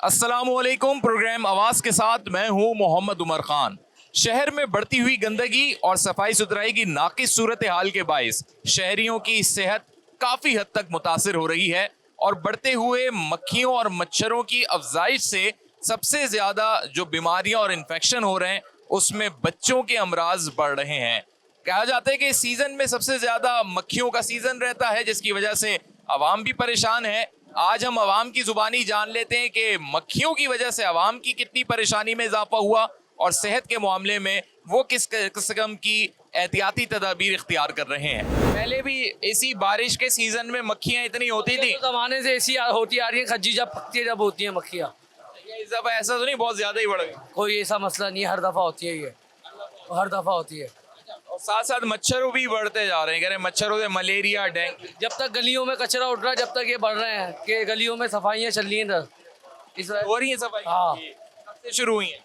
अस्सलामुअलैकुम। प्रोग्राम आवाज़ के साथ मैं हूं मोहम्मद उमर खान। शहर में बढ़ती हुई गंदगी और सफाई सुथराई की नाकिस सूरत हाल के बाइस शहरियों की सेहत काफ़ी हद तक मुतासिर हो रही है और बढ़ते हुए मक्खियों और मच्छरों की अफजाइश से सबसे ज़्यादा जो बीमारियां और इन्फेक्शन हो रहे हैं उसमें बच्चों के अमराज बढ़ रहे हैं। कहा जाता है कि सीज़न में सबसे ज़्यादा मक्खियों का सीज़न रहता है, जिसकी वजह से आवाम भी परेशान है। आज हम आवाम की जुबानी जान लेते हैं कि मक्खियों की वजह से आवाम की कितनी परेशानी में इजाफा हुआ और सेहत के मामले में वो किस किस्म की एहतियाती तदाबीर इख्तियार कर रहे हैं। पहले भी इसी बारिश के सीजन में मक्खियाँ इतनी होती थी? तो जमाने से ऐसी होती आ रही है, खज्जी जब पकती है जब होती है मक्खियाँ। इस दफा ऐसा तो नहीं बहुत ज्यादा ही बढ़ गई? कोई ऐसा मसला नहीं है, हर दफ़ा होती है ये, हर दफ़ा होती है। और साथ साथ मच्छरों भी बढ़ते जा रहे हैं, कह रहे हैं मच्छरों से मलेरिया, डेंगू। जब तक गलियों में कचरा उठ रहा है, जब तक ये बढ़ रहे हैं कि गलियों में सफाइयाँ चल रही हैं इधर इस हो रही है सफाई? हाँ। कब से शुरू हुई है?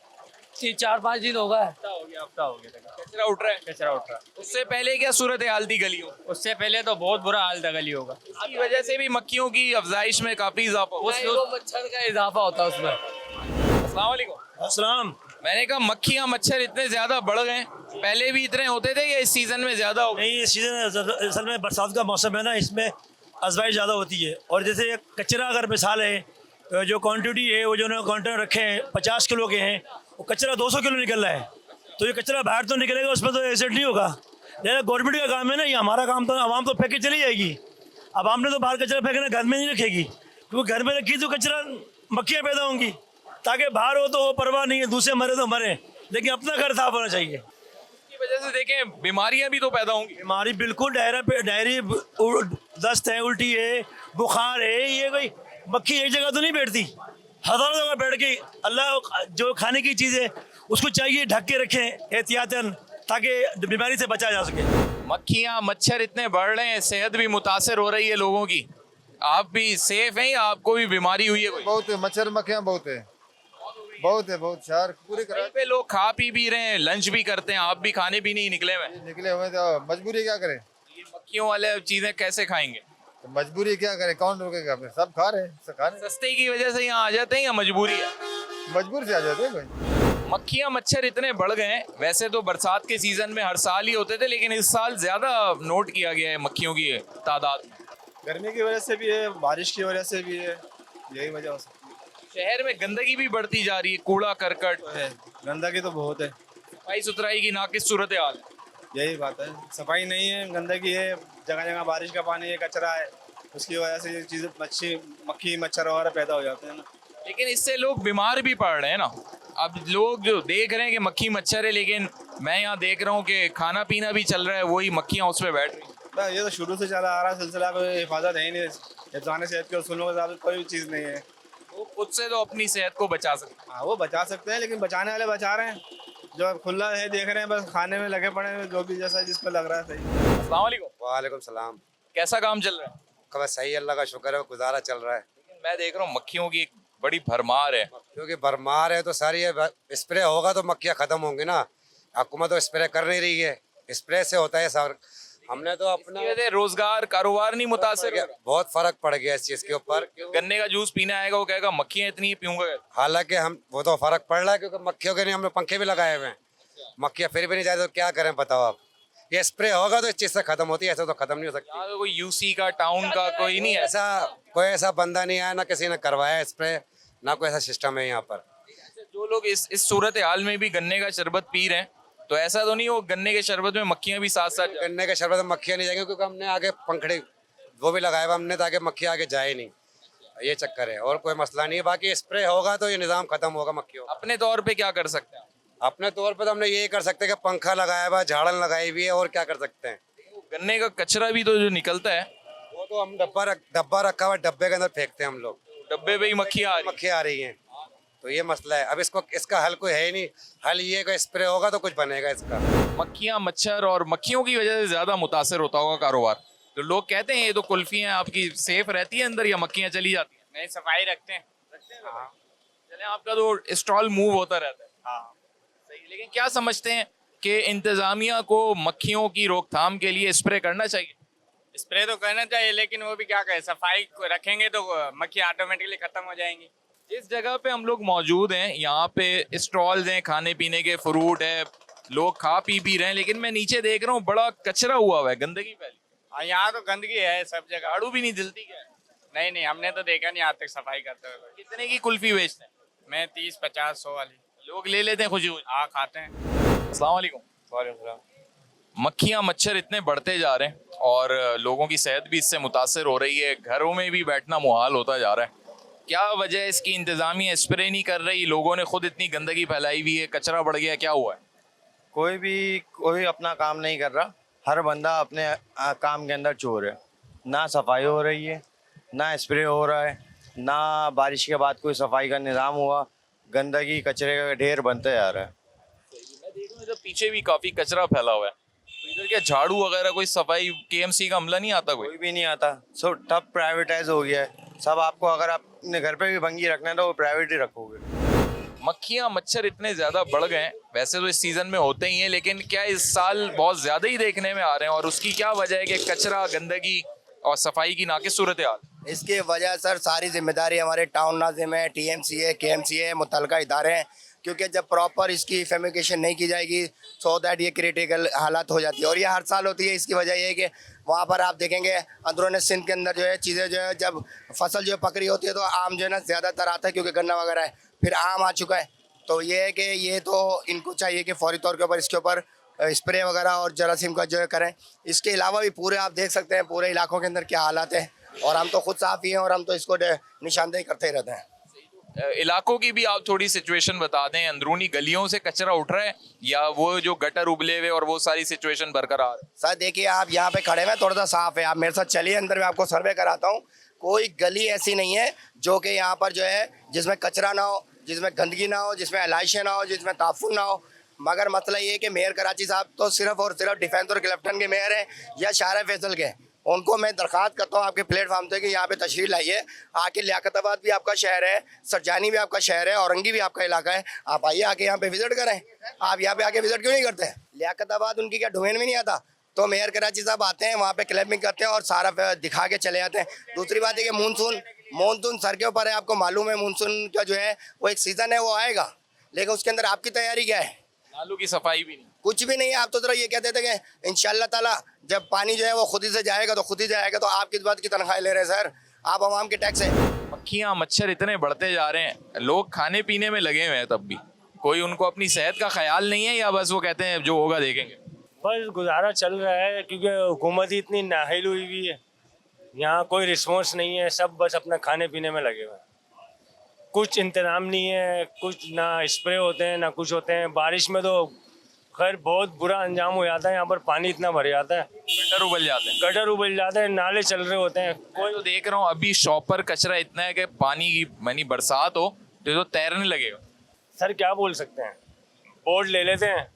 4-5 दिन हो गए। हफ्ता हो गया कचरा उठ रहा है। कचरा उठ रहा है। उससे पहले क्या सूरत हाल थी गलियों? उससे पहले तो बहुत बुरा हाल था गलियों का। इसकी वजह से भी मक्खियों की अफजाइश में काफी इजाफा हुआ। वो मच्छर का इजाफा होता है उसमें। अस्सलाम वालेकुम। अस्सलाम। मैंने कहा मक्खियाँ मच्छर इतने ज्यादा बढ़ गए, पहले भी इतने होते थे या इस सीजन में ज्यादा हो गए? नहीं, ये सीज़न असल में बरसात का मौसम है ना, इसमें अजवाइश ज़्यादा होती है। और जैसे कचरा अगर मिसाल है, जो क्वांटिटी है वो जो कंटेनर रखे हैं 50 किलो के हैं, वो कचरा 200 किलो निकल रहा है, तो ये कचरा बाहर तो निकलेगा, उसमें तो एक्सीडेंट नहीं होगा। लेकिन गवर्नमेंट का काम है ना, ये हमारा काम तो आवाम तो फेंक के चली जाएगी। अब हमने तो बाहर कचरा फेंकना, घर में नहीं रखेगी, क्योंकि घर में रखी तो कचरा मक्खियाँ पैदा होंगी। ताकि बाहर हो तो वो परवाह नहीं है, दूसरे मरे तो मरे, लेकिन अपना घर साफ होना चाहिए। इसकी वजह से देखें बीमारियां भी तो पैदा होंगी। बीमारी बिल्कुल डायरी, दस्त है, उल्टी है, बुखार है, ये कोई मक्खी एक जगह तो नहीं बैठती, हज़ारों जगह बैठ के। अल्लाह जो खाने की चीज़ है उसको चाहिए ढक के रखें एहतियातन, ताकि बीमारी से बचा जा सके। मक्खियां मच्छर इतने बढ़ रहे हैं, सेहत भी मुतासर हो रही है लोगों की। आप भी सेफ हैं या आपको भी बीमारी हुई है कोई? बहुत है, मच्छर मक्खियाँ बहुत है, बहुत शहर पूरी कहीं पे लोग खा पी भी रहे हैं, लंच भी करते हैं, आप भी खाने भी नहीं निकले हुए। निकले हुए तो मजबूरी क्या करें, ये मक्खियों वाले चीजें कैसे खाएंगे? तो मजबूरी क्या करें, कौन रोकेगा, फिर सब खा रहे हैं, सब खा रहे सस्ते की वजह से यहाँ आ जाते हैं या मजबूरी है? हैं, मजबूर से आ जाते हैं कोई। मक्खियाँ मच्छर इतने बढ़ गए हैं। वैसे तो बरसात के सीजन में हर साल ही होते थे, लेकिन इस साल ज्यादा नोट किया गया है मक्खियों की तादाद। गर्मी की वजह से भी है, बारिश की वजह से भी है, यही वजह हो सकती शहर में गंदगी भी बढ़ती जा रही है, कूड़ा करकट है। गंदगी तो बहुत है, सफाई सुथराई की नाकिस सूरत हाल है। यही बात है, सफाई नहीं है, गंदगी है, जगह जगह बारिश का पानी है, कचरा है, उसकी वजह से ये चीज़ें मक्खी मच्छर वगैरह पैदा हो जाते हैं ना। लेकिन इससे लोग बीमार भी पड़ रहे हैं ना। अब लोग जो देख रहे हैं कि मक्खी मच्छर है, लेकिन मैं यहाँ देख रहा हूँ कि खाना पीना भी चल रहा है, वही मक्खियाँ उस पर बैठ रही हैं। ये तो शुरू से चला आ रहा सिलसिला, कोई हिफाजत है ही नहीं, हिफाजत सेहत के उसूलों के साथ कोई भी चीज़ नहीं है। वो खुद से तो अपनी सेहत को बचा सकते हैं। हाँ, वो बचा सकते हैं, लेकिन बचाने वाले बचा रहे हैं, जो खुला है देख रहे हैं, बस खाने में लगे पड़े हैं, जो भी जैसा जिस पर लग रहा है सही। अस्सलाम वालेकुम। वालेकुम सलाम। कैसा काम चल रहा है? कब सही, अल्लाह का शुक्र है, गुजारा चल रहा है। लेकिन मैं देख रहा हूँ मक्खियों की एक बड़ी भरमार है। क्योंकि भरमार है तो सारी स्प्रे होगा तो मक्खियाँ खत्म होंगी ना। हुकूमत तो स्प्रे कर नहीं रही है, स्प्रे से होता है सर। हमने तो अपना रोजगार कारोबार नहीं मुतासर हो रहा? बहुत फर्क पड़ गया इस चीज के ऊपर। गन्ने का जूस पीने आएगा वो कहेगा मक्खियाँ इतनी ही पीऊंगा। हालांकि हम वो तो फर्क पड़ रहा है, क्योंकि मक्खियों के लिए हमने पंखे भी लगाए हुए हैं, मक्खियाँ फिर भी नहीं जाए तो क्या करें बताओ आप। ये स्प्रे होगा तो इस चीज से खत्म होती है, ऐसा तो खत्म नहीं हो सकती। यहाँ कोई यूसी का टाउन का कोई नहीं है? कोई ऐसा बंदा नहीं आया, ना किसी ने करवाया स्प्रे, ना कोई ऐसा सिस्टम है यहाँ पर। जो लोग इस सूरत हाल में भी गन्ने का शरबत पी रहे हैं, तो ऐसा तो नहीं वो गन्ने के शरबत में मक्खियाँ भी साथ साथ? गन्ने के शरबत में मक्खियाँ नहीं जाएंगी, क्योंकि हमने आगे पंखड़ी वो भी लगाया हुआ हमने, ताकि मक्खियाँ आगे जाए नहीं, ये चक्कर है, और कोई मसला नहीं है। बाकी स्प्रे होगा तो ये निज़ाम खत्म होगा मक्खियों। अपने तौर पे क्या कर सकते हैं? अपने तौर पे तो हमने यही कर सकते हैं कि पंखा लगाया हुआ, झाड़न लगाई हुई है, और क्या कर सकते हैं। गन्ने का कचरा भी तो जो निकलता है वो तो हम डब्बा रखा हुआ, डब्बे के अंदर फेंकते हैं हम लोग, डब्बे पे ही मक्खियाँ आ रही हैं, तो ये मसला है। अब इसका हल कोई है ही नहीं, हल ये कि स्प्रे होगा तो कुछ बनेगा इसका। मक्खियाँ मच्छर और मक्खियों की वजह से ज्यादा मुतासर होता होगा कारोबार। तो लोग कहते हैं ये तो कुल्फियाँ आपकी सेफ रहती है अंदर या मक्खियाँ चली जाती हैं? नहीं, सफाई रखते हैं। हाँ। चले, आपका तो स्टॉल मूव होता रहता है। हाँ सही। लेकिन क्या समझते हैं कि इंतजामिया को मक्खियों की रोकथाम के लिए स्प्रे करना चाहिए? स्प्रे तो करना चाहिए, लेकिन वो भी क्या करें, सफाई को रखेंगे तो मक्खी ऑटोमेटिकली खत्म हो जाएंगी। जिस जगह पे हम लोग मौजूद हैं यहाँ पे स्टॉल्स हैं, खाने पीने के, फ्रूट है, लोग खा पी रहे हैं, लेकिन मैं नीचे देख रहा हूँ बड़ा कचरा हुआ है, गंदगी फैली। हाँ, यहाँ तो गंदगी है सब जगह। झाड़ू भी नहीं जलती क्या है? नहीं नहीं, हमने तो देखा नहीं आज तक सफाई करते हुए कोई। कितने की कुल्फी बेचते हैं? मैं 30, 50, 100 वाली लोग ले लेते हैं खुशी खुशी। हाँ खाते हैं। अस्सलाम वालेकुम। मक्खियाँ मच्छर इतने बढ़ते जा रहे हैं और लोगों की सेहत भी इससे मुतासर हो रही है, घरों में भी बैठना मुहाल होता जा रहा है। क्या वजह है इसकी? इंतजामिया स्प्रे नहीं कर रही, लोगों ने खुद इतनी गंदगी फैलाई हुई है, कचरा बढ़ गया, क्या हुआ है? कोई अपना काम नहीं कर रहा, हर बंदा अपने काम के अंदर चोर है। ना सफाई हो रही है, ना स्प्रे हो रहा है, ना बारिश के बाद कोई सफाई का निज़ाम हुआ, गंदगी कचरे का ढेर बनता जा रहा है। मैं देख रहा हूँ इधर पीछे भी काफी कचरा फैला हुआ है, तो इधर क्या झाड़ू वगैरह कोई सफाई केएमसी का अमला नहीं आता? कोई भी नहीं आता, सब टब प्राइवेटाइज हो गया है सब। आपको अगर अपने घर पे भी भंगी रखना है तो वो प्राइवेट ही रखोगे। मक्खियाँ मच्छर इतने ज्यादा बढ़ गए हैं, वैसे तो इस सीजन में होते ही हैं, लेकिन क्या इस साल बहुत ज्यादा ही देखने में आ रहे हैं? और उसकी क्या वजह है कि कचरा, गंदगी और सफाई की नाकिस सूरत हाल? इसकी वजह सर सारी जिम्मेदारी हमारे टाउन नाजिम है, टीएमसी है, केएमसी है, मुतलका इदारे हैं, क्योंकि जब प्रॉपर इसकी फेमिकेशन नहीं की जाएगी सो दैट ये क्रिटिकल हालत हो जाती है। और ये हर साल होती है। इसकी वजह ये है कि वहाँ पर आप देखेंगे अंदरूनी सिंध के अंदर जो है चीज़ें जो है, जब फसल जो है पकड़ी होती है तो आम जो है ना ज़्यादातर आता है, क्योंकि गन्ना वगैरह है, फिर आम आ चुका है। तो ये है कि ये तो इनको चाहिए कि फौरी तौर के ऊपर इसके ऊपर स्प्रे वगैरह और जरासीम का जो है करें। इसके अलावा भी पूरे आप देख सकते हैं पूरे इलाकों के अंदर क्या हालात है, और हम तो खुद साफ़ ही हैं और हम तो इसको निशानदेही करते ही रहते हैं। इलाकों की भी आप थोड़ी सिचुएशन बता दें, अंदरूनी गलियों से कचरा उठ रहा है या वो जो गटर उबले हुए और वो सारी सिचुएशन बरकरार है? सर देखिए, आप यहाँ पे खड़े हैं, थोड़ा सा साफ है, आप मेरे साथ चलिए अंदर, मैं आपको सर्वे कराता हूँ। कोई गली ऐसी नहीं है जो कि यहाँ पर जो है जिसमें कचरा ना हो, जिसमें गंदगी ना हो, जिसमें एलाइशें ना हो, जिसमें ताफुन ना हो। मगर मसला ये है कि मेयर कराची साहब तो सिर्फ और सिर्फ डिफेंस और क्लिफ्टन के मेयर हैं या शारा फैसल के। उनको मैं दरख्वास्त करता हूँ आपके प्लेटफॉर्म से कि यहाँ पे तशरीफ लाइए, आके लियाकताबाद भी आपका शहर है, सरजानी भी आपका शहर है, औरंगी भी आपका इलाका है, आप आइए आके यहाँ पे विजिट करें। आप यहाँ पे आके विजिट क्यों नहीं करते? लियाकताबाद उनकी क्या डोमेन में नहीं आता? तो मेयर कराची साहब आते हैं, वहाँ पे क्लैपिंग करते हैं और सारा दिखा के चले जाते हैं। दूसरी बात है कि मानसून सर के ऊपर है, आपको मालूम है मानसून का जो है वो एक सीज़न है, वो आएगा, लेकिन उसके अंदर आपकी तैयारी क्या है? नालों की सफाई भी नहीं, कुछ भी नहीं है। आप तो जरा ये कहते थे कि इंशाल्लाह ताला जब पानी जो है वो खुद ही से जाएगा तो खुद ही जाएगा, तो आप किस बात की तनख्वाह ले रहे हैं सर? आप आवाम के टैक्स है। मक्खियाँ मच्छर इतने बढ़ते जा रहे हैं, लोग खाने पीने में लगे हुए हैं, तब भी कोई उनको अपनी सेहत का ख्याल नहीं है, या बस वो कहते हैं जो होगा देखेंगे? बस गुजारा चल रहा है, क्योंकि हुकूमत ही इतनी नाहिल हुई हुई है, यहाँ कोई रिस्पॉन्स नहीं है, सब बस अपना खाने पीने में लगे हुए हैं। कुछ इंतजाम नहीं है, कुछ ना स्प्रे होते हैं ना कुछ होते हैं। बारिश में तो खैर बहुत बुरा अंजाम हो जाता है, यहाँ पर पानी इतना भर जाता है, गटर उबल जाते हैं, नाले चल रहे होते हैं। कोई तो देख रहा हूँ अभी शॉप पर कचरा इतना है कि पानी की मानी बरसात हो तो तैरने लगेगा। सर क्या बोल सकते हैं, बोर्ड ले लेते हैं,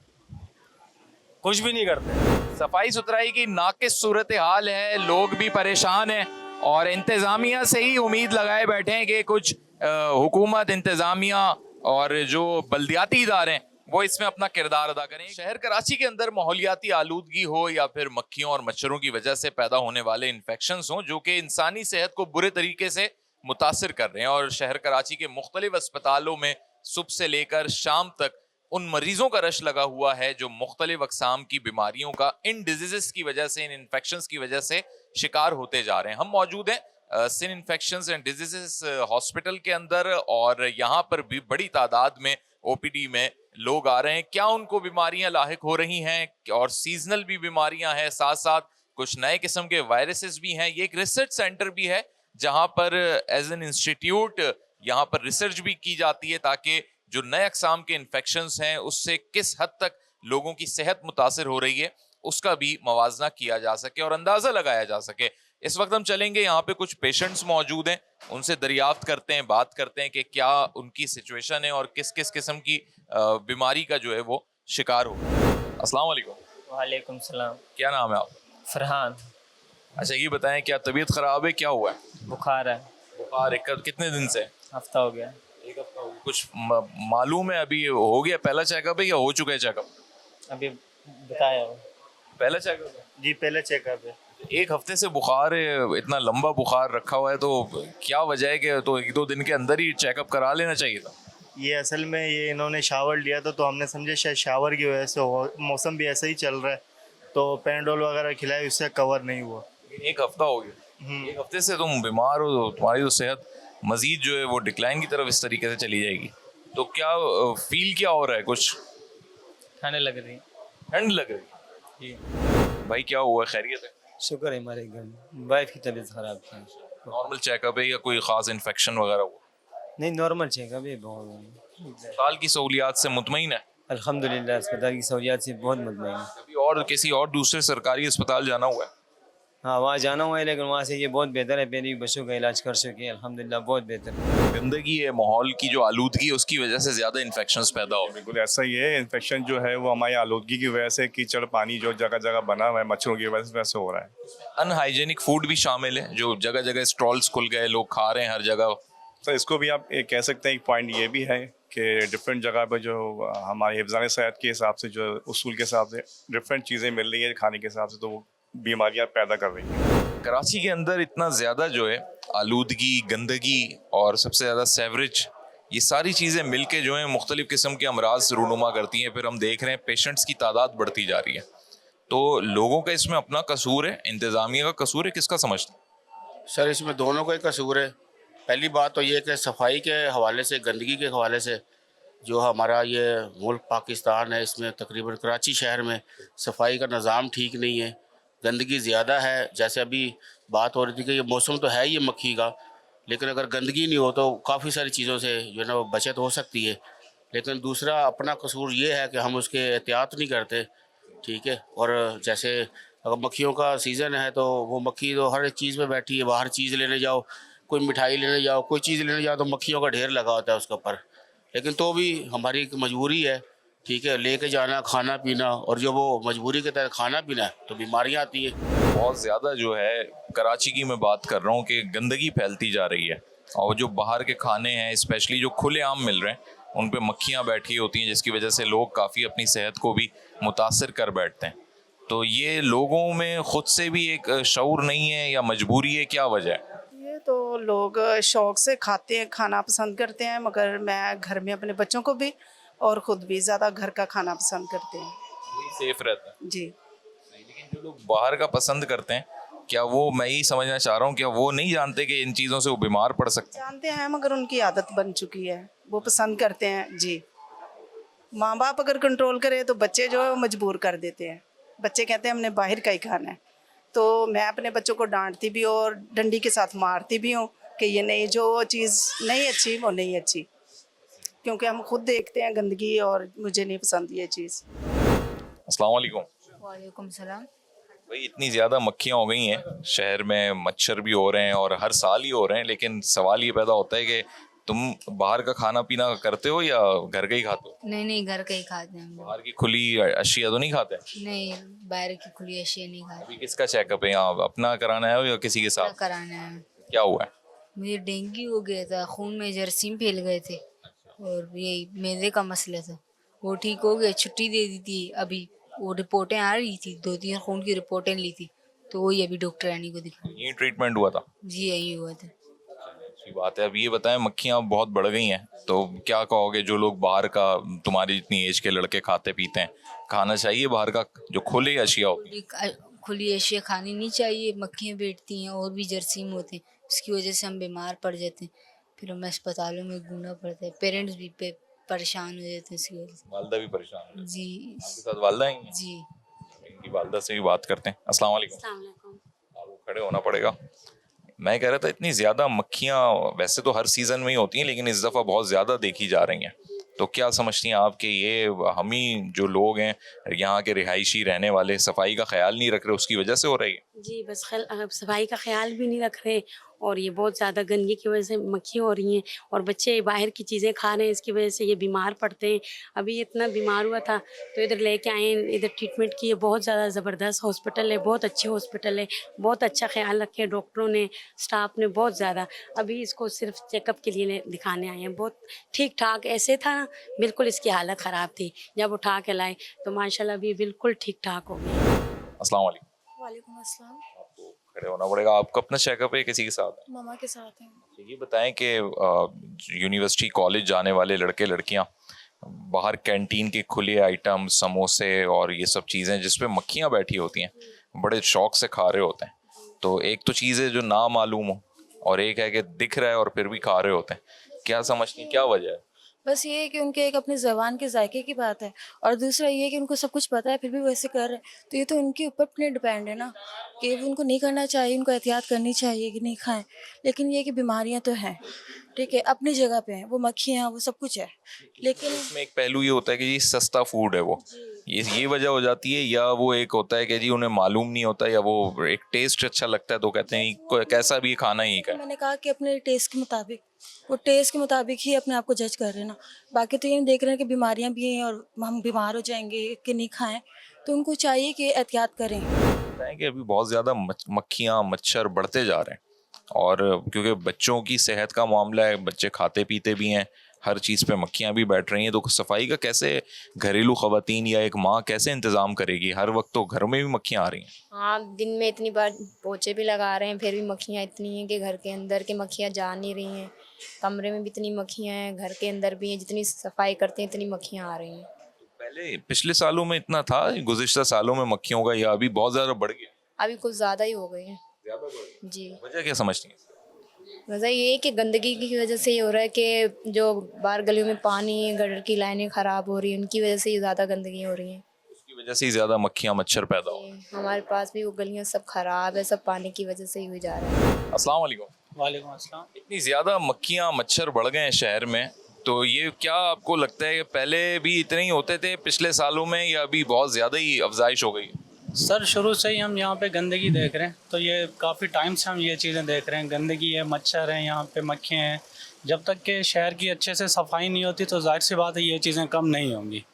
कुछ भी नहीं करते। सफाई सुथराई की नाकिस सूरत हाल है, लोग भी परेशान हैं और इंतज़ामिया से ही उम्मीद लगाए बैठे हैं कि कुछ हुकूमत, इंतज़ामिया और जो बल्दियाती इदारे हैं वो इसमें अपना किरदार अदा करें। शहर कराची के अंदर माहौलियाती आलूदगी हो या फिर मक्खियों और मच्छरों की वजह से पैदा होने वाले इन्फेक्शंस हों जो कि इंसानी सेहत को बुरे तरीके से मुतासिर कर रहे हैं, और शहर कराची के मुख्तलिफ अस्पतालों में सुबह से लेकर शाम तक उन मरीजों का रश लगा हुआ है जो मुख्तलिफ अकसाम की बीमारियों का इन डिजीज़ की वजह से, इन इन्फेक्शंस की वजह से शिकार होते जा रहे हैं। हम मौजूद हैं सिन इन्फेक्शंस एंड डिजीज़ हॉस्पिटल के अंदर, और यहाँ पर भी बड़ी तादाद में ओपीडी में लोग आ रहे हैं। क्या उनको बीमारियां लाहिक हो रही हैं और सीजनल भी बीमारियां हैं, साथ साथ कुछ नए किस्म के वायरसेस भी हैं। ये एक रिसर्च सेंटर भी है जहां पर एज एन इंस्टीट्यूट यहाँ पर रिसर्च भी की जाती है ताकि जो नए अकसाम के इन्फेक्शंस हैं उससे किस हद तक लोगों की सेहत मुतासिर हो रही है उसका भी मवाजना किया जा सके और अंदाजा लगाया जा सके। इस वक्त हम चलेंगे, यहाँ पे कुछ पेशेंट्स मौजूद हैं, उनसे दरियाफ्त करते हैं, बात करते हैं कि क्या उनकी सिचुएशन है और किस किस किस्म की बीमारी का जो है वो शिकार हो। अस्सलाम वालेकुम। वालेकुम सलाम। क्या नाम है आप? फरहान। अच्छा ये बताएं, क्या तबीयत खराब है, क्या हुआ है? बुखार है। बुखार है, कितने दिन से? हफ्ता हो गया। एक हफ्ता हो गया। कुछ मालूम है अभी हो गया पहला चेकअप है या हो चुका है चेकअप? अभी बताया पहला चेकअप? जी पहले चेकअप है। एक हफ्ते से बुखार है, इतना लंबा बुखार रखा हुआ है, तो क्या वजह है कि तो 1-2 दिन के अंदर ही चेकअप करा लेना चाहिए था? ये असल में ये इन्होंने शावर लिया था तो हमने समझा शायद शावर की वजह से हो, मौसम भी ऐसा ही चल रहा है तो पैराडोल वगैरह खिलाए, उससे कवर नहीं हुआ। एक हफ्ता हो गया, एक हफ्ते से तुम बीमार हो, तो तुम्हारी तो सेहत मजीद जो है वो डिक्लाइन की तरफ इस तरीके से चली जाएगी। तो क्या फील क्या हो रहा है? कुछ ठंड लग रही है। ठंड लग रही है? भाई क्या हुआ, खैरियत है? शुक्र है हमारे घर में वाइफ की तबीयत ख़राब थी। नॉर्मल चेकअप है या कोई ख़ास इन्फेक्शन वगैरह हुआ? नहीं नॉर्मल चेकअप है बहुत। अस्पताल की सहूलियात से मुतमईन है? अल्हम्दुलिल्लाह अस्पताल की सहूलियात से बहुत मुतमईन है। कभी और किसी और दूसरे सरकारी अस्पताल जाना हुआ है? हाँ वहाँ जाना हुआ है लेकिन वहाँ से ये बहुत बेहतर है, पहले भी बच्चों का इलाज कर चुके हैं अल्हम्दुलिल्लाह, बहुत बेहतर है। गंदगी है, माहौल की जो आलूदगी है उसकी वजह से ज़्यादा इन्फेक्शंस पैदा हो रहे हैं। बिल्कुल ऐसा ही है। इन्फेक्शन जो है वो हमारी आलूदगी की वजह से, कीचड़ पानी जो जगह जगह बना हुआ है मच्छरों की वजह से वैसे हो रहा है। अनहाइजेनिक फूड भी शामिल है, जो जगह जगह स्टॉल्स खुल गए, लोग खा रहे हैं हर जगह। तो इसको भी आप एक कह सकते हैं, एक पॉइंट ये भी है कि डिफरेंट जगह पर जो हमारे हिफ्ज़ान सेहत के हिसाब से, जो उसूल के हिसाब से डिफरेंट चीज़ें मिल रही है खाने के हिसाब से, तो वो बीमारियाँ पैदा कर रही हैं। कराची के अंदर इतना ज़्यादा जो है आलूदगी, गंदगी और सबसे ज़्यादा सेवरेज, ये सारी चीज़ें मिलके जो है मुख्तलिफ़ किस्म के अमराज रूनुमा करती हैं। फिर हम देख रहे हैं पेशेंट्स की तादाद बढ़ती जा रही है। तो लोगों का इसमें अपना कसूर है, इंतज़ामिया का कसूर है, किसका समझते हैं? सर इसमें दोनों का ही कसूर है। पहली बात तो ये कि सफाई के हवाले से, गंदगी के हवाले से जो हमारा ये मुल्क पाकिस्तान है, इसमें तकरीबन कराची शहर में सफाई का निज़ाम ठीक नहीं है, गंदगी ज़्यादा है। जैसे अभी बात हो रही थी कि ये मौसम तो है ही मक्खी का, लेकिन अगर गंदगी नहीं हो तो काफ़ी सारी चीज़ों से जो है ना बचत हो सकती है। लेकिन दूसरा अपना कसूर ये है कि हम उसके एहतियात नहीं करते, ठीक है। और जैसे अगर मक्खियों का सीज़न है तो वो मक्खी तो हर एक चीज़ में बैठी है। बाहर चीज़ लेने जाओ, कोई मिठाई लेने जाओ, कोई चीज़ लेने जाओ तो मक्खियों का ढेर लगा होता है उसके ऊपर। लेकिन तो भी हमारी एक मजबूरी है, ठीक है, लेके जाना, खाना पीना, और जो वो मजबूरी के तहत खाना पीना है तो बीमारियाँ आती है। बहुत ज़्यादा जो है कराची की मैं बात कर रहा हूँ कि गंदगी फैलती जा रही है, और जो बाहर के खाने हैं स्पेशली जो खुले आम मिल रहे हैं उन पे मक्खियाँ बैठी होती हैं, जिसकी वजह से लोग काफ़ी अपनी सेहत को भी मुतासर कर बैठते हैं। तो ये लोगों में ख़ुद से भी एक शऊर नहीं है या मजबूरी है, क्या वजह है? ये तो लोग शौक़ से खाते हैं, खाना पसंद करते हैं, मगर मैं घर में अपने बच्चों को भी और ख़ुद भी ज़्यादा घर का खाना पसंद करते हैं। वही सेफ रहता है जी। लेकिन जो लोग बाहर का पसंद करते हैं, क्या वो, मैं यही समझना चाह रहा हूँ, क्या वो नहीं जानते कि इन चीज़ों से वो बीमार पड़ सकते हैं? जानते हैं मगर उनकी आदत बन चुकी है, वो पसंद करते हैं। जी, माँ बाप अगर कंट्रोल करे तो बच्चे जो है वो मजबूर कर देते हैं। बच्चे कहते हैं हमने बाहर का ही खाना है, तो मैं अपने बच्चों को डांटती भी और डंडी के साथ मारती भी हूँ कि ये नहीं, जो चीज़ नहीं अच्छी वो नहीं अच्छी, क्योंकि हम खुद देखते हैं गंदगी और मुझे नहीं पसंद ये चीज़। अस्सलाम वालेकुम। वालेकुम सलाम। भाई इतनी ज़्यादा मक्खियाँ हो गई हैं शहर में, मच्छर भी हो रहे हैं और हर साल ही हो रहे हैं, लेकिन सवाल ये पैदा होता है कि तुम बाहर का खाना पीना करते हो या घर का ही खाते हो? नहीं घर का ही खाते हैं हम लोग। बाहर की खुली अशिया तो नहीं खाते? नहीं, बाहर की खुली अशिया नहीं खाते। अभी किसका चेकअप है यहाँ, अपना कराना है या किसी के साथ कराना है? क्या हुआ है? मुझे डेंगू हो गया था, खून में जरासीम फैल गए थे और यही मैदे का मसला था, वो ठीक हो गया, छुट्टी दे दी थी। अभी वो रिपोर्टें आ रही थी, 2-3 खून की रिपोर्टें ली थी, तो वही अभी डॉक्टर रानी को दिखा। यही ट्रीटमेंट हुआ था? जी यही हुआ था। अच्छी बात है। अब ये बताएं, मक्खियाँ बहुत बढ़ गई हैं तो क्या कहोगे, जो लोग बाहर का, तुम्हारी जितनी एज के लड़के खाते पीते हैं, खाना चाहिए बाहर का जो खुली अशिया होती है? खुली अशिया खानी नहीं चाहिए, मक्खियाँ बैठती हैं और भी जरासीम होते हैं, उसकी वजह से हम बीमार पड़ जाते हैं, फिर हमें अस्पतालों में घूमना पड़ता है, पेरेंट्स भी परेशान हो जाते हैं इसकी वजह से। वालदा भी परेशान है? जी। आपके साथ वालदा हैं? जी। इनकी वालदा से भी बात करते हैं। अस्सलाम वालेकुम। आपको खड़े होना पड़ेगा। मैं कह रहा था इतनी ज़्यादा मक्खियाँ वैसे तो हर सीज़न में ही होती हैं, लेकिन इस दफ़ा बहुत ज़्यादा देखी जा रही हैं, तो क्या समझती हैं आप कि ये हम ही जो लोग हैं यहाँ के रिहायशी रहने वाले सफाई का ख्याल नहीं रख रहे, उसकी वजह से हो रही है? जी बस सफाई का ख्याल भी नहीं रख रहे, और ये बहुत ज़्यादा गंदगी की वजह से मक्खी हो रही हैं, और बच्चे बाहर की चीज़ें खा रहे हैं, इसकी वजह से ये बीमार पड़ते हैं। अभी इतना बीमार हुआ था तो इधर लेके आए, इधर ट्रीटमेंट किए, बहुत ज़्यादा ज़बरदस्त हॉस्पिटल है, बहुत अच्छी हॉस्पिटल है, बहुत अच्छा ख्याल रखे डॉक्टरों ने, स्टाफ ने बहुत ज़्यादा। अभी इसको सिर्फ चेकअप के लिए दिखाने आए हैं, बहुत ठीक ठाक ऐसे था, बिल्कुल इसकी हालत ख़राब थी, जब उठा के लाए तो माशाल्लाह अभी बिल्कुल ठीक ठाक हो गई। अस्सलाम वालेकुम। वालेकुम अस्सलाम। आपको खड़े होना पड़ेगा। आपको अपना चेकअप है किसी के साथ है? मामा के साथ हैं। ये बताएं कि यूनिवर्सिटी कॉलेज जाने वाले लड़के लड़कियां बाहर कैंटीन के खुले आइटम समोसे और ये सब चीज़ें जिस पे मक्खियां बैठी होती हैं बड़े शौक से खा रहे होते हैं। तो एक तो चीज़ है जो ना मालूम हो और एक है कि दिख रहा है और फिर भी खा रहे होते हैं। क्या समझती हैं क्या वजह है? बस ये है कि उनके एक अपनी ज़बान के जायके की बात है और दूसरा ये है कि उनको सब कुछ पता है फिर भी वैसे कर रहे हैं। तो ये तो उनके ऊपर अपने डिपेंड है ना कि उनको नहीं करना चाहिए, उनको एहतियात करनी चाहिए कि नहीं खाएं। लेकिन ये कि बीमारियां तो हैं, ठीक है, अपनी जगह पे हैं, वो मक्खियाँ वो सब कुछ है। लेकिन इसमें एक पहलू ये होता है कि जी सस्ता फूड है वो, ये वजह हो जाती है, या वो एक होता है कि जी उन्हें मालूम नहीं होता या वो एक टेस्ट अच्छा लगता है तो कहते हैं कैसा भी खाना ही का। मैंने कहा कि अपने टेस्ट के मुताबिक, वो टेस्ट के मुताबिक ही अपने आप को जज कर रहे हैं ना। बाकी तो ये नहीं देख रहे हैं कि बीमारियां भी हैं और हम बीमार हो जाएंगे कि नहीं खाएं। तो उनको चाहिए कि एहतियात करें। कि अभी बहुत ज़्यादा मक्खियाँ मच्छर बढ़ते जा रहे हैं और क्योंकि बच्चों की सेहत का मामला है, बच्चे खाते पीते भी हैं, हर चीज़ पे मक्खियाँ भी बैठ रही हैं। तो सफाई का कैसे घरेलू ख़वातीन या एक माँ कैसे इंतज़ाम करेगी? हर वक्त तो घर में भी मक्खियाँ आ रही हैं। हाँ, दिन में इतनी बार पोछे भी लगा रहे हैं फिर भी मक्खियाँ इतनी हैं कि घर के अंदर की मक्खियाँ जा नहीं रही हैं। कमरे में भी इतनी मक्खियाँ हैं, घर के अंदर भी हैं, जितनी सफाई करते हैं इतनी मक्खियाँ आ रही हैं। पहले पिछले सालों में इतना था, गुज़िश्ता सालों में मक्खियों का, या अभी बहुत ज़्यादा बढ़ गया? अभी कुछ ज़्यादा ही हो गए हैं जी। वजह क्या समझती हैं? वजह ये है कि गंदगी की वजह से ये हो रहा है कि जो बाहर गलियों में पानी गटर की लाइनें ख़राब हो रही हैं, उनकी वजह से ये ज़्यादा गंदगी हो रही है। उसकी वजह से ही ज़्यादा मक्खियाँ मच्छर पैदा हो। हमारे पास भी वो गलियाँ सब ख़राब है, सब पानी की वजह से ही हुई जा रहा है। अस्सलाम वालेकुम। वालेकुम अस्सलाम। इतनी ज़्यादा मक्खियाँ मच्छर बढ़ गए हैं शहर में, तो ये क्या आपको लगता है कि पहले भी इतने ही होते थे पिछले सालों में, या अभी बहुत ज़्यादा ही अफजाइश हो गई है? सर शुरू से ही हम यहाँ पे गंदगी देख रहे हैं, तो ये काफ़ी टाइम से हम ये चीज़ें देख रहे हैं। गंदगी है, मच्छर हैं, यहाँ पे मक्खियाँ हैं। जब तक कि शहर की अच्छे से सफाई नहीं होती तो जाहिर सी बात है ये चीज़ें कम नहीं होंगी।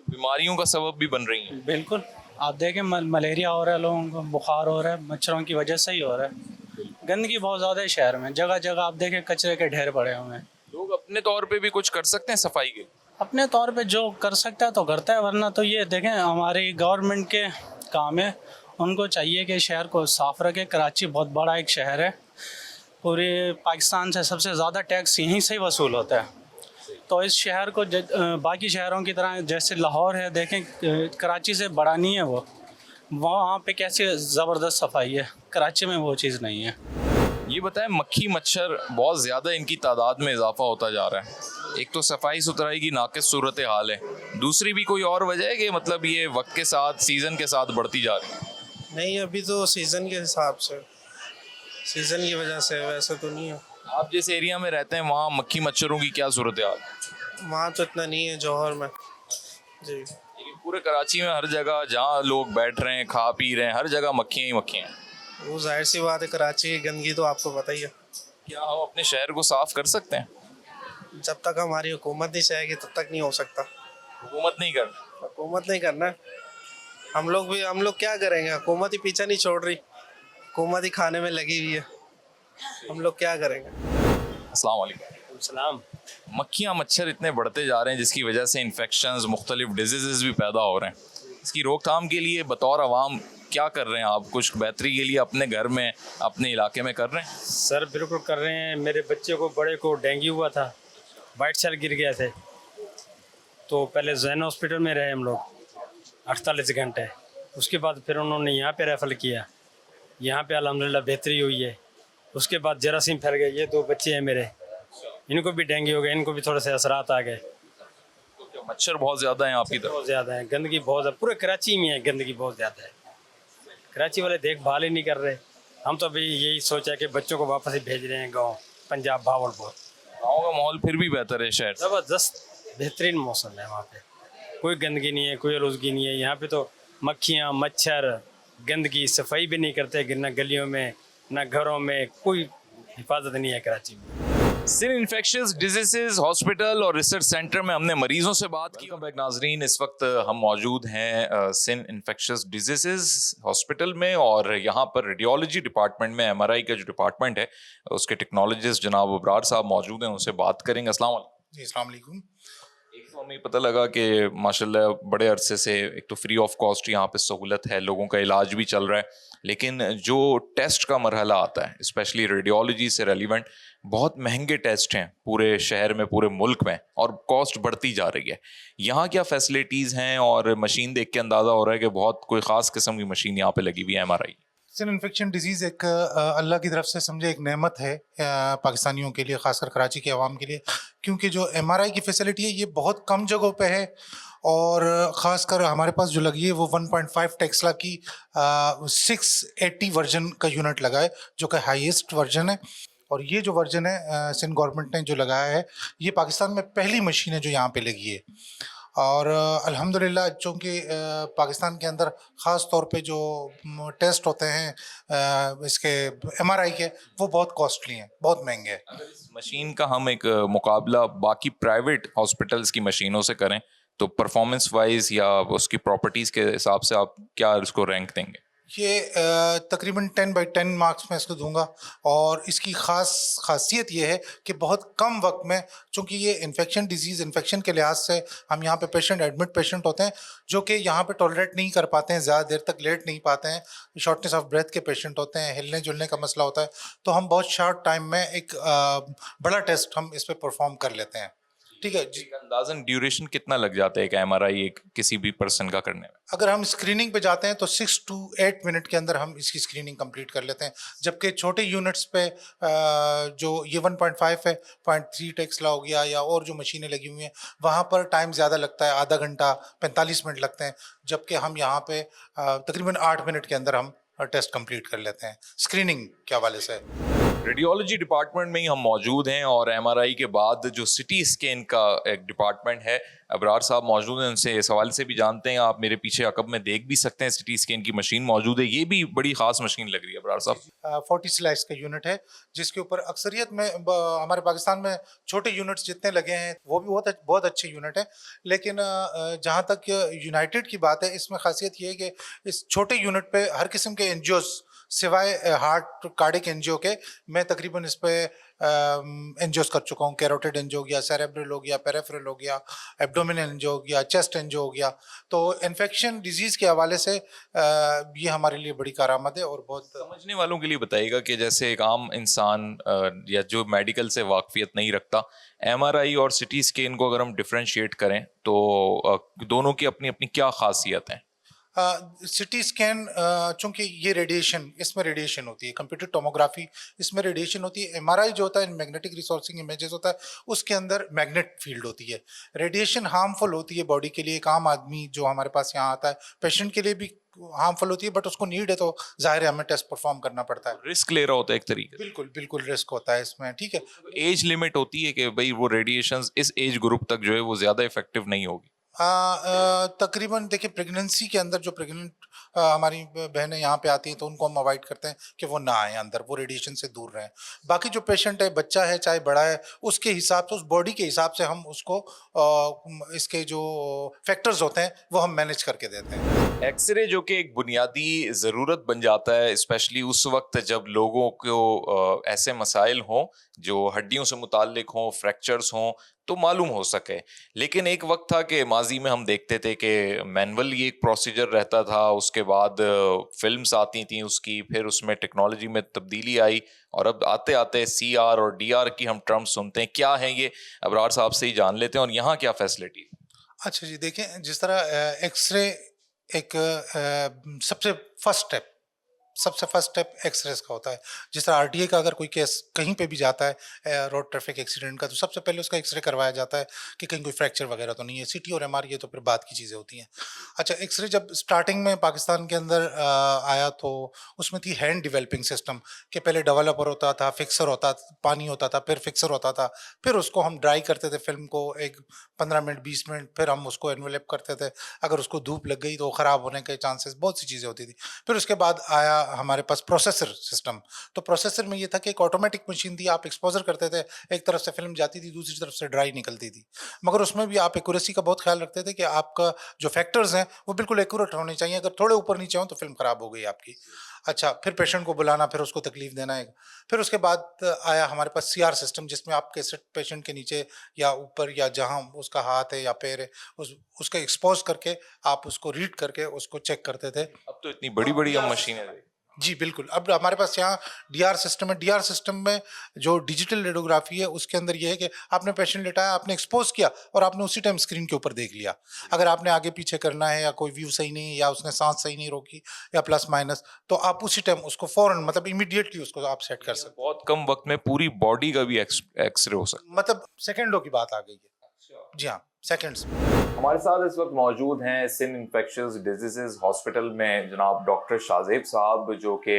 बीमारियों का सबब भी बन रही हैं। बिल्कुल, आप देखें मलेरिया हो रहा है, लोगों को बुखार हो रहा है, मच्छरों की वजह से ही हो रहा है। गंदगी बहुत ज़्यादा है शहर में, जगह जगह आप देखें कचरे के ढेर पड़े हुए हैं। लोग अपने तौर पे भी कुछ कर सकते हैं सफाई के? अपने तौर पे जो कर सकता है तो करता है, वरना तो ये देखें हमारी गवर्नमेंट के काम है, उनको चाहिए कि शहर को साफ़ रखे। कराची बहुत बड़ा एक शहर है, पूरे पाकिस्तान से सबसे ज़्यादा टैक्स यहीं से ही वसूल होता है। तो इस शहर को बाकी शहरों की तरह, जैसे लाहौर है देखें, कराची से बड़ा नहीं है वो, वहाँ पे कैसे ज़बरदस्त सफाई है, कराची में वो चीज़ नहीं है। ये बताएं, मक्खी मच्छर बहुत ज़्यादा इनकी तादाद में इजाफा होता जा रहा है। एक तो सफाई सुथराई की नाक़िस सूरत हाल है, दूसरी भी कोई और वजह है कि मतलब ये वक्त के साथ सीज़न के साथ बढ़ती जा रही है? नहीं, अभी तो सीज़न के हिसाब से, सीज़न की वजह से, वैसे तो नहीं है। आप जिस एरिया में रहते हैं वहाँ मक्खी मच्छरों की क्या सूरत हाल? वहाँ तो इतना नहीं है, जौहर में जी। पूरे कराची में हर जगह जहाँ लोग बैठ रहे हैं, खा पी रहे हैं, हर जगह मक्खियाँ ही मक्खियाँ हैं। वो जाहिर सी बात है, कराची की गंदगी तो आपको पता ही है। क्या हम अपने शहर को साफ कर सकते हैं? जब तक हमारी हुकूमत नहीं चाहेगी तब तक नहीं हो सकता। हुकूमत नहीं करना? हुकूमत नहीं करना, हम लोग क्या करेंगे? हुकूमत ही पीछा नहीं छोड़ रही, हुकूमत ही खाने में लगी हुई है, हम लोग क्या करेंगे? अस्सलाम वालेकुम। सलाम। मक्खियाँ मच्छर इतने बढ़ते जा रहे हैं जिसकी वजह से इन्फेक्शंस, मुख्तलिफ डिजीज़ भी पैदा हो रहे हैं। इसकी रोकथाम के लिए बतौर अवाम क्या कर रहे हैं आप? कुछ बेहतरी के लिए अपने घर में, अपने इलाके में कर रहे हैं? सर बिल्कुल कर रहे हैं। मेरे बच्चे को, बड़े को डेंगू हुआ था, वाइट सेल गिर गया थे, तो पहले जैन हॉस्पिटल में रहे हम लोग 48 घंटे। उसके बाद फिर उन्होंने यहाँ पे रेफर किया, यहाँ पे अल्हम्दुलिल्लाह बेहतरी हुई है। उसके बाद जरासीम फैल गए। ये 2 बच्चे हैं मेरे, इनको भी डेंगू हो गया, इनको भी थोड़े से असरात आ गए। तो मच्छर बहुत ज़्यादा है आपकी तरफ? बहुत ज़्यादा है, गंदगी बहुत है, पूरे कराची में है, गंदगी बहुत ज़्यादा है। कराची वाले देखभाल ही नहीं कर रहे। हम तो अभी यही सोचा कि बच्चों को वापस ही भेज रहे हैं गाँव, पंजाब, भावलपुर। गाँव का माहौल फिर भी बेहतर है शहर? ज़बरदस्त बेहतरीन मौसम है वहाँ पे, कोई गंदगी नहीं है, कोई आलूदगी नहीं है। यहाँ पे तो मक्खियाँ मच्छर, गंदगी, सफाई भी नहीं करते, ना गलियों में ना घरों में, कोई हिफाजत नहीं है कराची में। सिन इन्फेक्शियस डिजीज़ हॉस्पिटल और रिसर्च सेंटर में हमने मरीजों से बात की। नाज़रीन, इस वक्त हम मौजूद हैं सिन इन्फेक्शियस डिजीज़ हॉस्पिटल में, और यहाँ पर रेडियोलॉजी डिपार्टमेंट में MRI का जो डिपार्टमेंट है उसके टेक्नोलॉजिस्ट जनाब अबरार साहब मौजूद हैं, उनसे बात करेंगे। अस्सलाम वालेकुम। जी, अस्सलाम वालेकुम। एक तो हमें पता लगा कि माशाल्लाह बड़े अरसे से एक तो फ्री ऑफ कॉस्ट यहाँ पे सहूलत है, लोगों का इलाज भी चल रहा है, लेकिन जो टेस्ट का मरहला आता है स्पेशली रेडियोलॉजी से रेलिवेंट, बहुत महंगे टेस्ट हैं पूरे शहर में, पूरे मुल्क में, और कॉस्ट बढ़ती जा रही है। यहाँ क्या फैसिलिटीज़ हैं? और मशीन देख के अंदाज़ा हो रहा है कि बहुत कोई ख़ास किस्म की मशीन यहाँ पे लगी हुई है MRI। स्किन इन्फेक्शन डिजीज़ एक अल्लाह की तरफ से समझे एक नेमत है पाकिस्तानियों के लिए, ख़ासकर कराची के अवाम के लिए, क्योंकि जो MRI की फैसिलिटी है ये बहुत कम जगहों पे है, और ख़ासकर हमारे पास जो लगी है वो 1.5 टेस्ला की 680 वर्जन का यूनिट लगा है, जो कि हाईएस्ट वर्जन है। और ये जो वर्जन है सिंध गवर्नमेंट ने जो लगाया है, ये पाकिस्तान में पहली मशीन है जो यहाँ पे लगी है। और अल्हम्दुलिल्लाह, चूँकि पाकिस्तान के अंदर ख़ास तौर पे जो टेस्ट होते हैं इसके MRI के, वो बहुत कॉस्टली हैं, बहुत महंगे हैं। अगर इस मशीन का हम एक मुकाबला बाकी प्राइवेट हॉस्पिटल्स की मशीनों से करें तो परफॉर्मेंस वाइज या उसकी प्रॉपर्टीज़ के हिसाब से आप क्या इसको रैंक देंगे? ये तकरीबन 10/10 मार्क्स मैं इसको दूंगा। और इसकी खासियत ये है कि बहुत कम वक्त में, चूँकि ये इन्फेक्शन के लिहाज से हम यहाँ पे एडमिट पेशेंट होते हैं जो कि यहाँ पे टॉलरेट नहीं कर पाते हैं, ज़्यादा देर तक लेट नहीं पाते हैं, शॉर्टनेस ऑफ ब्रेथ के पेशेंट होते हैं, हिलने जुलने का मसला होता है, तो हम बहुत शॉर्ट टाइम में एक बड़ा टेस्ट हम इस पर परफॉर्म कर लेते हैं। ठीक है जी। अंदाज़न ड्यूरेशन कितना लग जाता है एक MRI एक किसी भी पर्सन का करने में? अगर हम स्क्रीनिंग पे जाते हैं तो 6 to 8 मिनट के अंदर हम इसकी स्क्रीनिंग कंप्लीट कर लेते हैं, जबकि छोटे यूनिट्स पे जो ये 1.5 है, 0.3 टेस्ला हो गया या और जो मशीनें लगी हुई हैं, वहाँ पर टाइम ज़्यादा लगता है, आधा घंटा 45 मिनट लगते हैं, जबकि हम यहाँ पे तकरीबन 8 मिनट के अंदर हम टेस्ट कंप्लीट कर लेते हैं स्क्रीनिंग के हवाले से। रेडियोलॉजी डिपार्टमेंट में ही हम मौजूद हैं, और MRI के बाद जो सिटी स्कैन का एक डिपार्टमेंट है, अबरार साहब मौजूद हैं, उनसे इस हवाले से भी जानते हैं। आप मेरे पीछे अकब में देख भी सकते हैं, सिटी स्कैन की मशीन मौजूद है, ये भी बड़ी ख़ास मशीन लग रही है अबरार साहब। 40 स्लाइस का यूनिट है, जिसके ऊपर अक्सरियत में हमारे पाकिस्तान में छोटे यूनिट्स जितने लगे हैं वो भी बहुत अच्छे यूनिट हैं, लेकिन जहाँ तक यूनाइटेड की बात है, इसमें खासियत ये है कि इस छोटे यूनिट पे हर किस्म के एनजीओज सिवाय हार्ट कार्डिक एनजीओ के, मैं तकरीबन इस पे एनजीओज कर चुका हूँ। कैरोटिड एनजीओ हो गया, सेरेब्रल हो गया, पेरिफेरल हो गया, एब्डोमिनल एनजीओ हो गया, चेस्ट एनजीओ हो गया। तो इन्फेक्शन डिजीज़ के हवाले से ये हमारे लिए बड़ी कारआमद है। और बहुत समझने वालों के लिए बताइएगा कि जैसे एक आम इंसान या जो मेडिकल से वाकफियत नहीं रखता, MRI और सिटी स्कैन को अगर हम डिफ्रेंशिएट करें तो दोनों की अपनी अपनी क्या खासियत हैं? सिटी स्कैन चूँकि ये इसमें रेडिएशन होती है, कंप्यूटर टोमोग्राफी इसमें रेडिएशन होती है। MRI जो होता है, मैग्नेटिक रिसोर्सिंग इमेजेस होता है, उसके अंदर मैग्नेट फील्ड होती है। रेडिएशन हार्मफुल होती है बॉडी के लिए, एक आम आदमी जो हमारे पास यहाँ आता है, पेशेंट के लिए भी हार्मफुल होती है, बट उसको नीड है तो जाहिर है हमें टेस्ट परफॉर्म करना पड़ता है। रिस्क ले रहा होता है एक तरीके से। बिल्कुल रिस्क होता है इसमें। ठीक है, एज लिमिट होती है कि भाई वो रेडिएशंस इस एज ग्रुप तक जो है वो ज़्यादा इफेक्टिव नहीं होगी? तकरीबन देखिए, प्रेगनेंसी के अंदर जो प्रेग्नेंट हमारी बहनें यहाँ पे आती हैं तो उनको हम अवॉइड करते हैं कि वो ना आए अंदर, वो रेडिएशन से दूर रहें। बाकी जो पेशेंट है, बच्चा है चाहे बड़ा है, उसके हिसाब से, उस बॉडी के हिसाब से हम उसको इसके जो फैक्टर्स होते हैं वो हम मैनेज करके देते हैं। एक्सरे जो कि एक बुनियादी ज़रूरत बन जाता है, स्पेशली उस वक्त जब लोगों को ऐसे मसाइल हों जो हड्डियों से मुताल्लिक हों, फ्रैक्चर्स हों, तो मालूम हो सके। लेकिन एक वक्त था कि माजी में हम देखते थे कि मैनुअल ये एक प्रोसीजर रहता था, उसके बाद फिल्म्स आती थी उसकी, फिर उसमें टेक्नोलॉजी में तब्दीली आई, और अब आते आते CR और DR की हम टर्म्स सुनते हैं। क्या है ये, अबरार साहब से ही जान लेते हैं, और यहाँ क्या फैसिलिटी? अच्छा जी, देखें, जिस तरह एक्सरे एक सबसे फर्स्ट स्टेप एक्सरेस का होता है। जिस तरह RTA का अगर कोई केस कहीं पे भी जाता है रोड ट्रैफिक एक्सीडेंट का, तो सबसे पहले उसका एक्सरे करवाया जाता है कि कहीं कोई फ्रैक्चर वगैरह तो नहीं है। CT और MR ये तो फिर बाद की चीज़ें होती हैं। अच्छा, एक्सरे जब स्टार्टिंग में पाकिस्तान के अंदर आया तो उसमें थी हैंड डिवेलपिंग सिस्टम, कि पहले डेवलपर होता था, फिक्सर होता, पानी होता था, फिर फिक्सर होता था, फिर उसको हम ड्राई करते थे फिल्म को एक 15 मिनट 20 मिनट, फिर हम उसको एनवेलप करते थे। अगर उसको धूप लग गई तो ख़राब होने के चांसेस, बहुत सी चीज़ें होती थी। फिर उसके बाद आया हमारे पास प्रोसेसर सिस्टम। तो प्रोसेसर में ये था कि एक ऑटोमेटिक मशीन थी, आप एक्सपोजर करते थे, एक तरफ से फिल्म जाती थी, दूसरी तरफ से ड्राई निकलती थी, मगर उसमें भी आप एक्यूरेसी का बहुत ख्याल रखते थे कि आपका जो फैक्टर्स हैं वो बिल्कुल एक्यूरेट होने चाहिए। अगर थोड़े ऊपर नीचे हो तो फिल्म ख़राब हो गई आपकी। अच्छा, फिर पेशेंट को बुलाना, फिर उसको तकलीफ देना है। फिर उसके बाद आया हमारे पास CR सिस्टम, जिसमें आप कैसेट पेशेंट के नीचे या ऊपर या जहाँ उसका हाथ है या पैर है उसका एक्सपोज करके आप उसको रीड करके उसको चेक करते थे। अब तो इतनी बड़ी बड़ी हम मशीनें हैं। जी बिल्कुल, अब हमारे पास यहाँ DR सिस्टम है। DR सिस्टम में जो डिजिटल रेडियोग्राफी है उसके अंदर ये है कि आपने पेशेंट लेटाया, आपने एक्सपोज किया और आपने उसी टाइम स्क्रीन के ऊपर देख लिया। अगर आपने आगे पीछे करना है या कोई व्यू सही नहीं है या उसने सांस सही नहीं रोकी या प्लस माइनस, तो आप उसी टाइम उसको फौरन मतलब इमीडिएटली उसको आप सेट कर सकते। बहुत कम वक्त में पूरी बॉडी का भी एक्सरे हो सकता है। मतलब सेकेंडों की बात आ गई है। जी हाँ, सेकंड्स। हमारे साथ इस वक्त मौजूद हैं सिंध इन्फेक्शियस डिजीजेज हॉस्पिटल में जनाब डॉक्टर शाहजेब साहब, जो कि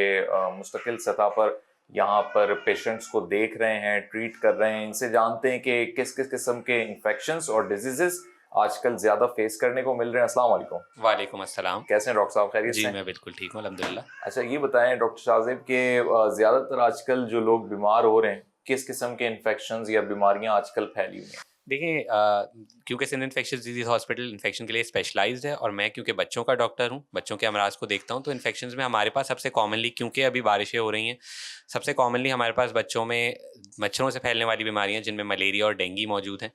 मुस्तकिल सतह पर यहाँ पर पेशेंट्स को देख रहे हैं, ट्रीट कर रहे हैं। इनसे जानते हैं कि किस किस किस्म के इन्फेक्शंस और डिजीजेस आजकल ज्यादा फेस करने को मिल रहे हैं। अस्सलाम वालेकुम। वालेकुम अस्सलाम। कैसे हैं डॉक्टर साहब, खैरियत से? जी मैं बिल्कुल ठीक हूँ अल्हम्दुलिल्लाह। अच्छा, ये बताएं डॉक्टर शाहजेब के ज्यादातर आजकल जो लोग बीमार हो रहे हैं, किस किस्म के इन्फेक्शंस या बीमारियां आजकल फैली हुई हैं? देखिए क्योंकि Sindh infectious disease hospital infection के लिए स्पेशलाइज्ड है और मैं क्योंकि बच्चों का डॉक्टर हूँ, बच्चों के अमराज को देखता हूँ, तो इन्फेक्शंस में हमारे पास सबसे कॉमनली, क्योंकि अभी बारिशें हो रही हैं, सबसे कॉमनली हमारे पास बच्चों में मच्छरों से फैलने वाली बीमारियाँ जिनमें मलेरिया और डेंगू मौजूद हैं,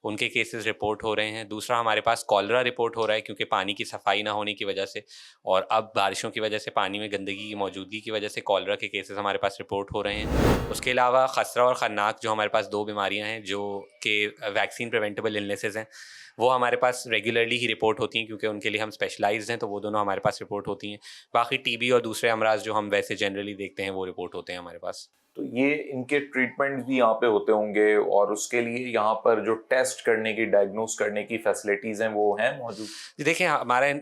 उनके केसेस रिपोर्ट हो रहे हैं। दूसरा हमारे पास कॉलरा रिपोर्ट हो रहा है क्योंकि पानी की सफाई ना होने की वजह से और अब बारिशों की वजह से पानी में गंदगी की मौजूदगी की वजह से कॉलरा के केसेस हमारे पास रिपोर्ट हो रहे हैं। उसके अलावा खसरा और खन्नाक, जो हमारे पास दो बीमारियां हैं जो कि वैक्सीन प्रिवेंटेबल इलनेसेस हैं, वो हमारे पास रेगुलरली ही रिपोर्ट होती हैं क्योंकि उनके लिए हम स्पेशलाइज्ड हैं, तो वो दोनों हमारे पास रिपोर्ट होती हैं। बाकी TB और दूसरे अमराज जो हम वैसे जनरली देखते हैं वो रिपोर्ट होते हैं हमारे पास। तो ये इनके ट्रीटमेंट भी यहाँ पे होते होंगे और उसके लिए यहाँ पर जो टेस्ट करने की, डायग्नोस करने की फैसिलिटीज़ हैं वो हैं मौजूद? जी देखिए, हमारा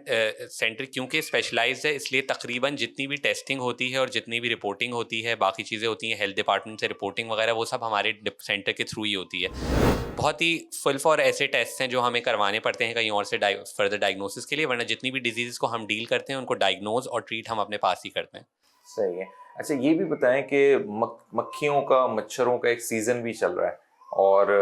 सेंटर क्योंकि स्पेशलाइज्ड है इसलिए तकरीबन जितनी भी टेस्टिंग होती है और जितनी भी रिपोर्टिंग होती है, बाकी चीज़ें होती हैं हेल्थ डिपार्टमेंट से रिपोर्टिंग वगैरह, वो सब हमारे सेंटर के थ्रू ही होती है। बहुत ही फुल फॉर ऐसे टेस्ट हैं जो हमें करवाने पड़ते हैं कहीं और से फर्दर डायग्नोसिस के लिए, वरना जितनी भी डिजीज़ को हम डील करते हैं उनको डायग्नोज और ट्रीट हम अपने पास ही करते हैं। सही है। अच्छा, ये भी बताएं कि मक्खियों का, मच्छरों का एक सीज़न भी चल रहा है और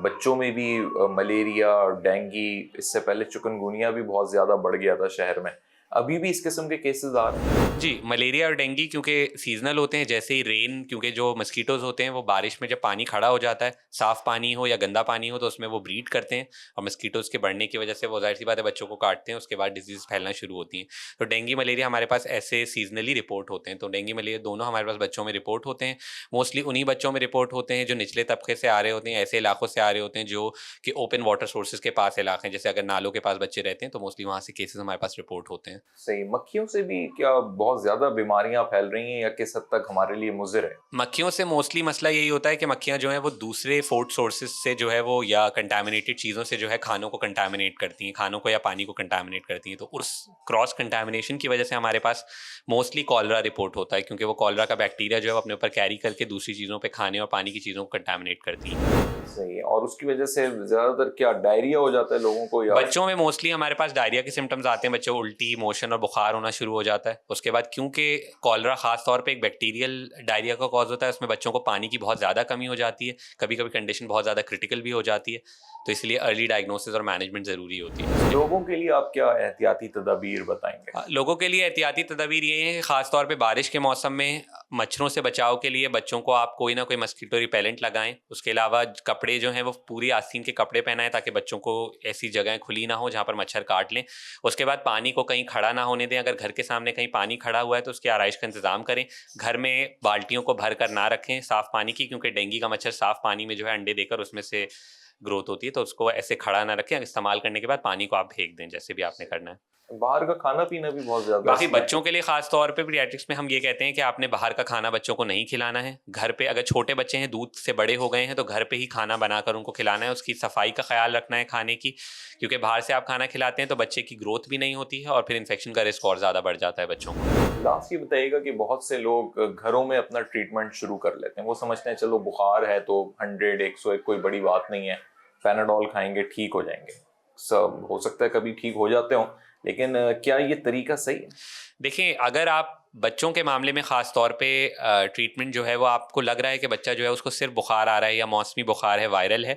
बच्चों में भी मलेरिया और डेंगू, इससे पहले चिकनगुनिया भी बहुत ज़्यादा बढ़ गया था शहर में, अभी भी इस किस्म के केसेस आ रहे हैं? जी, मलेरिया और डेंगू क्योंकि सीजनल होते हैं, जैसे ही रेन, क्योंकि जो मस्कीटोज़ होते हैं वो बारिश में जब पानी खड़ा हो जाता है, साफ़ पानी हो या गंदा पानी हो, तो उसमें वो ब्रीड करते हैं और मस्कीटोज़ के बढ़ने की वजह से वो ज़ाहिर सी बात है बच्चों को काटते हैं, उसके बाद डिजीज़ फैलना शुरू होती हैं। तो डेंगू मलेरिया हमारे पास ऐसे सीजनली रिपोर्ट होते हैं, तो डेंगू मलेरिया दोनों हमारे पास बच्चों में रिपोर्ट होते हैं। मोस्टली उन्हीं बच्चों में रिपोर्ट होते हैं जो निचले तबके से आ रहे होते हैं, ऐसे इलाकों से आ रहे होते हैं जो कि ओपन वाटर सोर्सेज के पास इलाके हैं, जैसे अगर नालों के पास बच्चे रहते हैं तो मोस्टली वहाँ से केसेस हमारे पास रिपोर्ट होते हैं। सही। मक्खियों से भी क्या बहुत ज्यादा बीमारियां फैल रही हैं या किस हद तक हमारे लिए मुज़िर है? मक्खियों से मोस्टली मसला यही होता है कि मक्खियां जो है वो दूसरे फूड सोर्सेज से जो है वो या कंटामिनेटेड चीज़ों से जो है खानों को कंटामिनेट करती हैं, खानों को या पानी को कंटामिनेट करती हैं, तो उस क्रॉस कंटामिनेशन की वजह से हमारे पास मोस्टली कॉलरा रिपोर्ट होता है क्योंकि वो कॉलरा का बैक्टीरिया जो है वो अपने ऊपर कैरी करके दूसरी चीज़ों पर, खाने और पानी की चीज़ों को कंटामिनेट करती है। सही है। और उसकी वजह से ज्यादातर क्या डायरिया हो जाता है लोगों को या? बच्चों में मोस्टली हमारे पास डायरिया के सिम्टम्स आते हैं, बच्चों को उल्टी, मोशन और बुखार होना शुरू हो जाता है। उसके बाद क्योंकि कॉलरा खास तौर पे एक बैक्टीरियल डायरिया का कॉज होता है, उसमें बच्चों को पानी की बहुत ज़्यादा कमी हो जाती है, कभी कभी कंडीशन बहुत ज़्यादा क्रिटिकल भी हो जाती है, तो इसलिए अर्ली डायग्नोसिस और मैनेजमेंट ज़रूरी होती है। लोगों के लिए आप क्या एहतियाती तदाबीर बताएंगे? लोगों के लिए एहतियाती तदाबीर ये है कि ख़ास तौर पे बारिश के मौसम में मच्छरों से बचाव के लिए बच्चों को आप कोई ना कोई मस्कीटो रिपेलेंट लगाएं। उसके अलावा कपड़े जो हैं वो पूरी आस्तीन के कपड़े पहनाएं ताकि बच्चों को ऐसी जगहें खुली ना हो जहाँ पर मच्छर काट लें। उसके बाद पानी को कहीं खड़ा ना होने दें, अगर घर के सामने कहीं पानी खड़ा हुआ है तो उसकी आराइश का इंतज़ाम करें। घर में बाल्टियों को भर कर ना रखें साफ़ पानी की, क्योंकि डेंगू का मच्छर साफ़ पानी में जो है अंडे देकर उसमें से ग्रोथ होती है, तो उसको ऐसे खड़ा ना रखें। इस्तेमाल करने के बाद पानी को आप फेंक दें, जैसे भी आपने करना है। बाहर का खाना पीना भी बहुत ज्यादा, बाकी बच्चों के लिए खास तौर पे पीडियाट्रिक्स में हम ये कहते हैं कि आपने बाहर का खाना बच्चों को नहीं खिलाना है। घर पे अगर छोटे बच्चे हैं, दूध से बड़े हो गए हैं, तो घर पे ही खाना बनाकर उनको खिलाना है। उसकी सफाई का ख्याल रखना है खाने की, क्योंकि बाहर से आप खाना खिलाते हैं तो बच्चे की ग्रोथ भी नहीं होती है और फिर इन्फेक्शन का रिस्क और ज़्यादा बढ़ जाता है बच्चों को। लास्ट ये बताइएगा कि बहुत से लोग घरों में अपना ट्रीटमेंट शुरू कर लेते हैं। वो समझते हैं चलो बुखार है तो 100-101 कोई बड़ी बात नहीं है, पैनाडोल खाएंगे ठीक हो जाएंगे। सब हो सकता है कभी ठीक हो जाते हों, लेकिन क्या ये तरीका सही है? देखिए, अगर आप बच्चों के मामले में ख़ास तौर पे ट्रीटमेंट जो है वो आपको लग रहा है कि बच्चा जो है उसको सिर्फ बुखार आ रहा है या मौसमी बुखार है, वायरल है,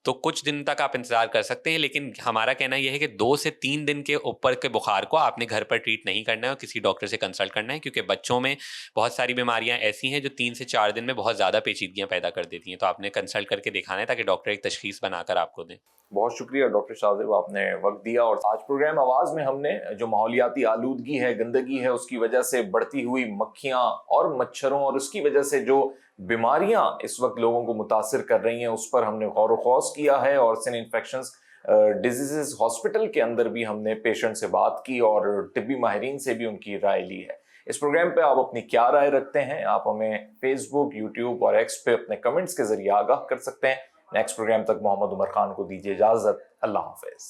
तो कुछ दिन तक आप इंतज़ार कर सकते हैं, लेकिन हमारा कहना यह है कि 2 से 3 दिन के ऊपर के बुखार को आपने घर पर ट्रीट नहीं करना है और किसी डॉक्टर से कंसल्ट करना है, क्योंकि बच्चों में बहुत सारी बीमारियां ऐसी हैं जो 3 से 4 दिन में बहुत ज़्यादा पेचीदगियां पैदा कर देती हैं। तो आपने कंसल्ट करके दिखाना है ताकि डॉक्टर एक तशखीस बनाकर आपको दें। बहुत शुक्रिया डॉक्टर शाहज़ेब, आपने वक्त दिया। और आज प्रोग्राम आवाज़ में हमने जो माहौलियाती आलूदगी है, गंदगी है, उसकी वजह से बढ़ती हुई मक्खियाँ और मच्छरों और उसकी वजह से जो बीमारियां इस वक्त लोगों को मुतासिर कर रही हैं उस पर हमने गौर व खौज किया है। और सिन इन्फेक्शंस डिजीजेस हॉस्पिटल के अंदर भी हमने पेशेंट से बात की और तिब्बी माहिरीन से भी उनकी राय ली है। इस प्रोग्राम पे आप अपनी क्या राय रखते हैं, आप हमें फेसबुक, यूट्यूब और एक्स पे अपने कमेंट्स के जरिए आगाह कर सकते हैं। नेक्स्ट प्रोग्राम तक मोहम्मद उमर खान को दीजिए इजाजत। अल्लाह हाफिज।